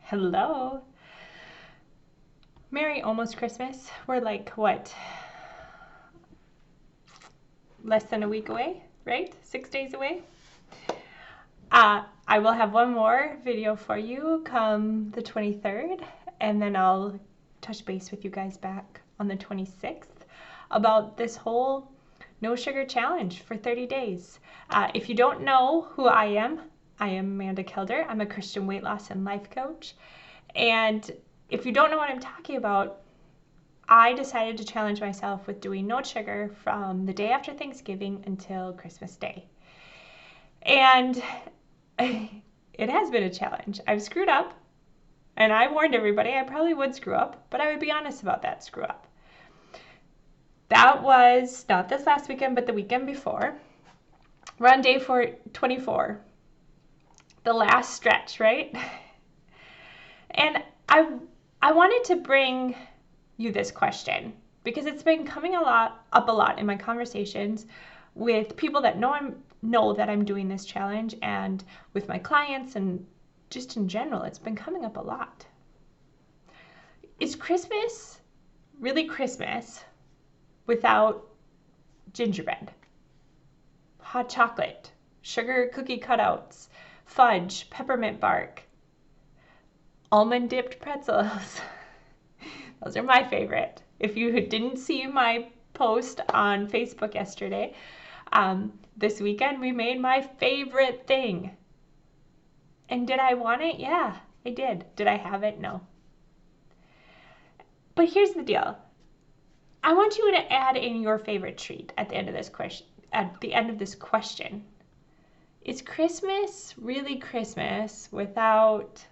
Hello. Merry almost Christmas. We're like, what, less than a week away, right? 6 days away. I will have one more video for you come the 23rd, and then I'll touch base with you guys back on the 26th about this whole no sugar challenge for 30 days. If you don't know who I am Amanda Kilder. I'm a Christian weight loss and life coach. And if you don't know what I'm talking about, I decided to challenge myself with doing no sugar from the day after Thanksgiving until Christmas Day. And it has been a challenge. I've screwed up, and I warned everybody I probably would screw up, but I would be honest about that screw up. That was not this last weekend, but the weekend before. We're on day 24, the last stretch, right? And I wanted to bring you this question because it's been coming up a lot in my conversations with people that know that I'm doing this challenge, and with my clients, and just in general, it's been coming up a lot. Is Christmas really Christmas without gingerbread, hot chocolate, sugar cookie cutouts, fudge, peppermint bark, almond dipped pretzels? Those are my favorite. If you didn't see my post on Facebook yesterday, this weekend we made my favorite thing. And did I want it? Yeah, I did. Did I have it? No. But here's the deal. I want you to add in your favorite treat at the end of this question. Is Christmas really Christmas without...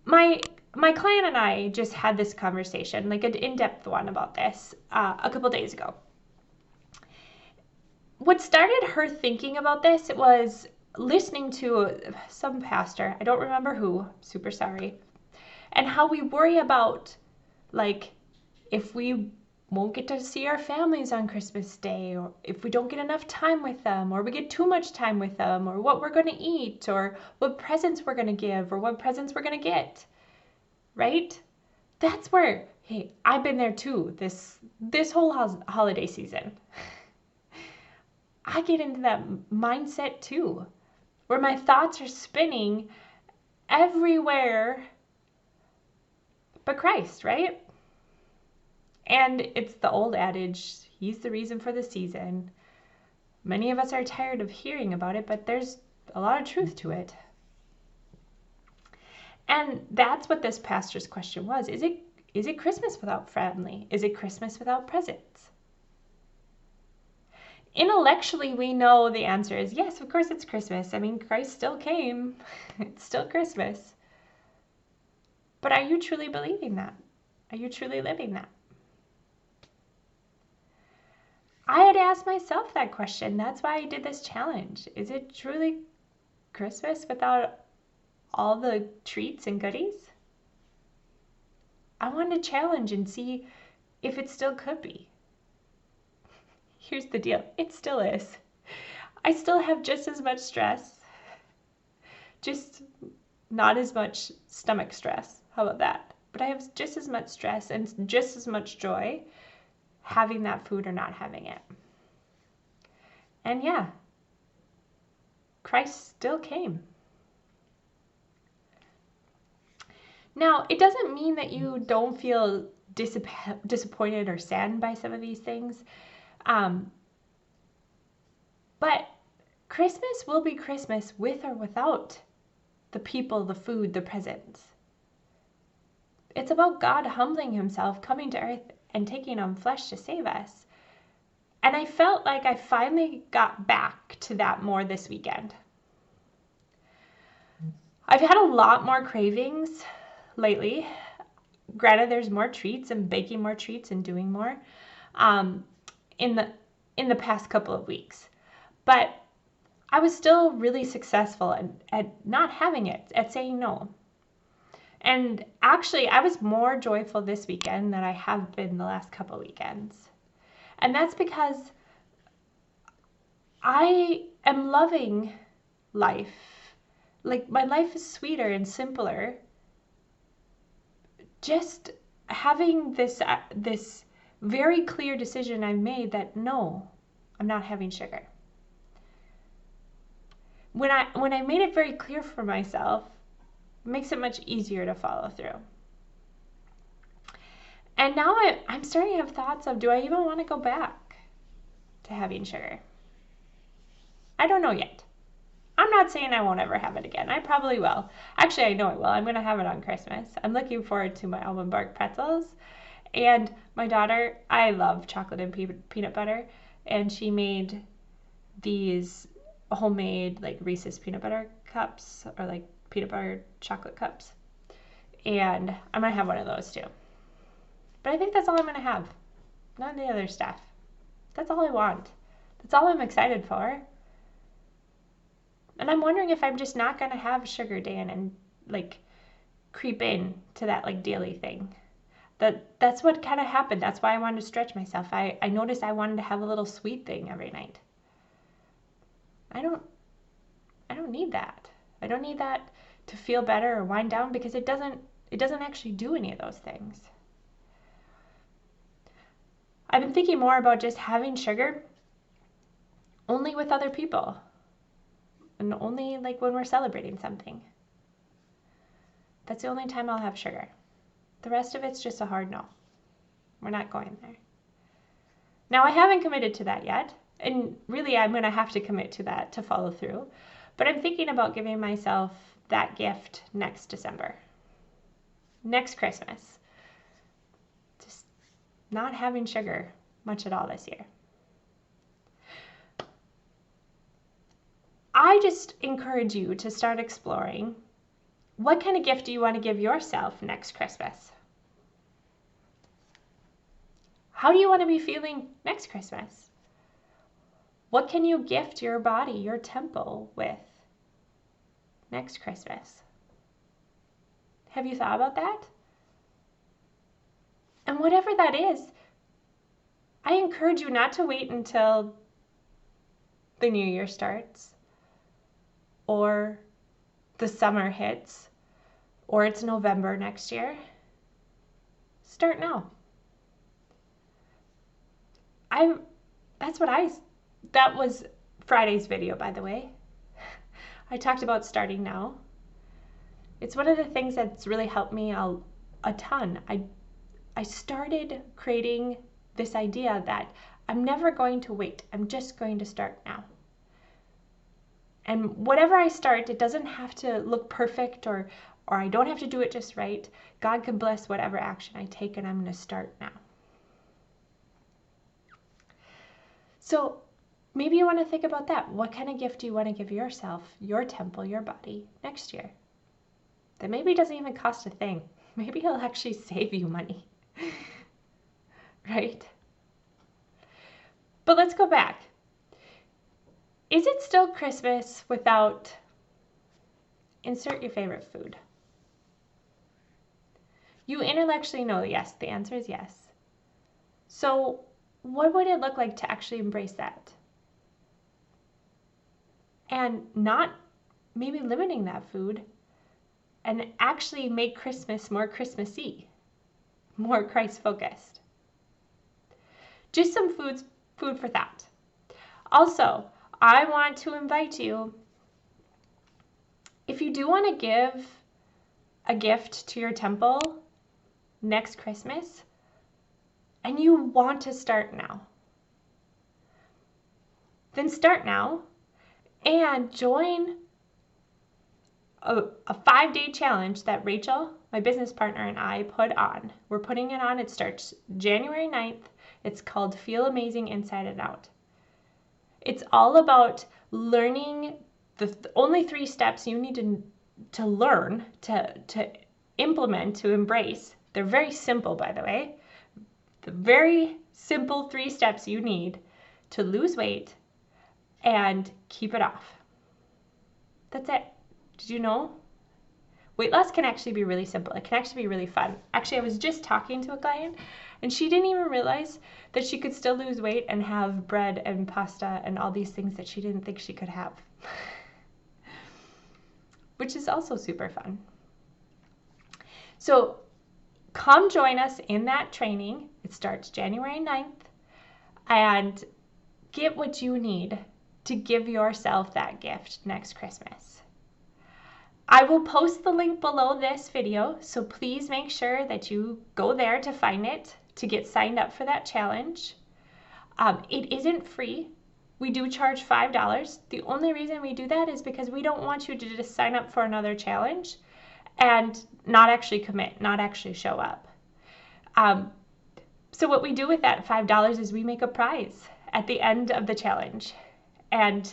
My client and I just had this conversation, like an in-depth one about this, a couple days ago. What started her thinking about this was listening to some pastor, I don't remember who, super sorry, and how we worry about, like, if we won't get to see our families on Christmas Day, or if we don't get enough time with them, or we get too much time with them, or what we're going to eat, or what presents we're going to give, or what presents we're going to get, right? That's where, hey, I've been there too, this whole holiday season. I get into that mindset too, where my thoughts are spinning everywhere but Christ, right? And it's the old adage, he's the reason for the season. Many of us are tired of hearing about it, but there's a lot of truth to it. And that's what this pastor's question was. Is it Christmas without family? Is it Christmas without presents? Intellectually, we know the answer is yes, of course it's Christmas. I mean, Christ still came. It's still Christmas. But are you truly believing that? Are you truly living that? I had asked myself that question. That's why I did this challenge. Is it truly Christmas without all the treats and goodies? I wanted to challenge and see if it still could be. Here's the deal. It still is. I still have just as much stress, just not as much stomach stress. How about that? But I have just as much stress and just as much joy having that food or not having it. And yeah, Christ still came. Now, it doesn't mean that you don't feel disappointed or saddened by some of these things. But Christmas will be Christmas with or without the people, the food, the presents. It's about God humbling himself, coming to earth, and taking on flesh to save us. And I felt like I finally got back to that more this weekend. I've had a lot more cravings lately. Granted, there's more treats and baking more treats and doing more in the past couple of weeks. But I was still really successful at not having it, at saying no. And actually, I was more joyful this weekend than I have been the last couple of weekends. And that's because I am loving life, like my life is sweeter and simpler just having this very clear decision I've made that no, I'm not having sugar. When I made it very clear for myself, it makes it much easier to follow through. And now I'm starting to have thoughts of, do I even want to go back to having sugar? I don't know yet. I'm not saying I won't ever have it again. I probably will. Actually, I know I will. I'm going to have it on Christmas. I'm looking forward to my almond bark pretzels. And my daughter, I love chocolate and peanut butter, and she made these homemade like Reese's peanut butter cups or like peanut butter chocolate cups. And I'm going to have one of those too. But I think that's all I'm going to have. Not any other stuff. That's all I want. That's all I'm excited for. And I'm wondering if I'm just not going to have sugar day and like creep in to that like daily thing. That's what kind of happened. That's why I wanted to stretch myself. I noticed I wanted to have a little sweet thing every night. I don't need that. I don't need that to feel better or wind down because it doesn't actually do any of those things. I've been thinking more about just having sugar only with other people and only like when we're celebrating something. That's the only time I'll have sugar. The rest of it's just a hard no. We're not going there. Now, I haven't committed to that yet, and really I'm going to have to commit to that to follow through, but I'm thinking about giving myself that gift next December, next Christmas. Just not having sugar much at all this year. I just encourage you to start exploring what kind of gift do you want to give yourself next Christmas? How do you want to be feeling next Christmas? What can you gift your body, your temple with next Christmas? Have you thought about that? And whatever that is, I encourage you not to wait until the new year starts or the summer hits or it's November next year. Start now. That was Friday's video, by the way. I talked about starting now. It's one of the things that's really helped me a ton. I started creating this idea that I'm never going to wait. I'm just going to start now. And whatever I start, it doesn't have to look perfect or I don't have to do it just right. God can bless whatever action I take, and I'm going to start now. So maybe you want to think about that. What kind of gift do you want to give yourself, your temple, your body next year? That maybe doesn't even cost a thing. Maybe it'll actually save you money. Right? But let's go back. Is it still Christmas without insert your favorite food? You intellectually know yes. The answer is yes. So what would it look like to actually embrace that? And not maybe limiting that food and actually make Christmas more Christmassy, more Christ-focused. Just some food for thought. Also, I want to invite you, if you do want to give a gift to your temple next Christmas, and you want to start now, then start now and join a 5-day challenge that Rachel, my business partner, and I put on. We're putting it on. It starts January 9th. It's called Feel Amazing Inside and Out. It's all about learning the only 3 steps you need to learn, to implement, to embrace. They're very simple, by the way. The very simple 3 steps you need to lose weight and keep it off. That's it. Did you know? Weight loss can actually be really simple. It can actually be really fun. Actually, I was just talking to a client and she didn't even realize that she could still lose weight and have bread and pasta and all these things that she didn't think she could have. which is also super fun. So come join us in that training. It starts January 9th, and get what you need to give yourself that gift next Christmas. I will post the link below this video, so please make sure that you go there to find it to get signed up for that challenge. It isn't free. We do charge $5. The only reason we do that is because we don't want you to just sign up for another challenge and not actually commit, not actually show up. So what we do with that $5 is we make a prize at the end of the challenge. And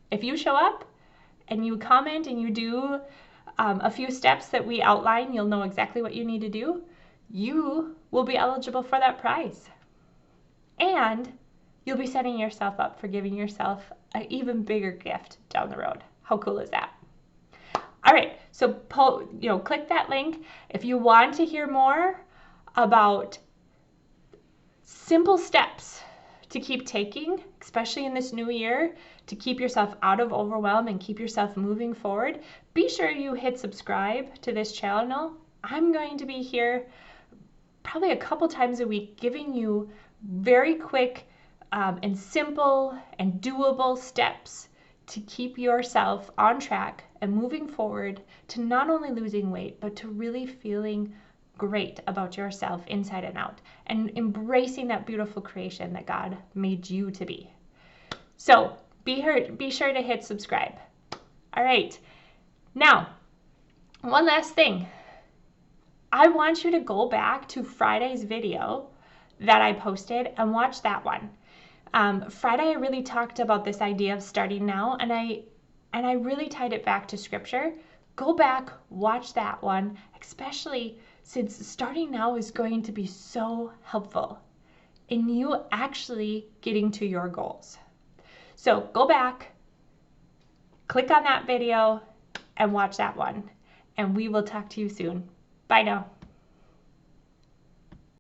if you show up and you comment and you do a few steps that we outline, you'll know exactly what you need to do. You will be eligible for that prize. And you'll be setting yourself up for giving yourself an even bigger gift down the road. How cool is that? All right, so click that link. If you want to hear more about simple steps to keep taking, especially in this new year, to keep yourself out of overwhelm and keep yourself moving forward, be sure you hit subscribe to this channel. I'm going to be here probably a couple times a week giving you very quick and simple and doable steps to keep yourself on track and moving forward to not only losing weight, but to really feeling great about yourself inside and out and embracing that beautiful creation that God made you to be. So be sure to hit subscribe. All right. Now, one last thing. I want you to go back to Friday's video that I posted and watch that one. Friday, I really talked about this idea of starting now, and I really tied it back to scripture. Go back, watch that one, especially since starting now is going to be so helpful in you actually getting to your goals. So go back, click on that video, and watch that one, and we will talk to you soon. Bye now.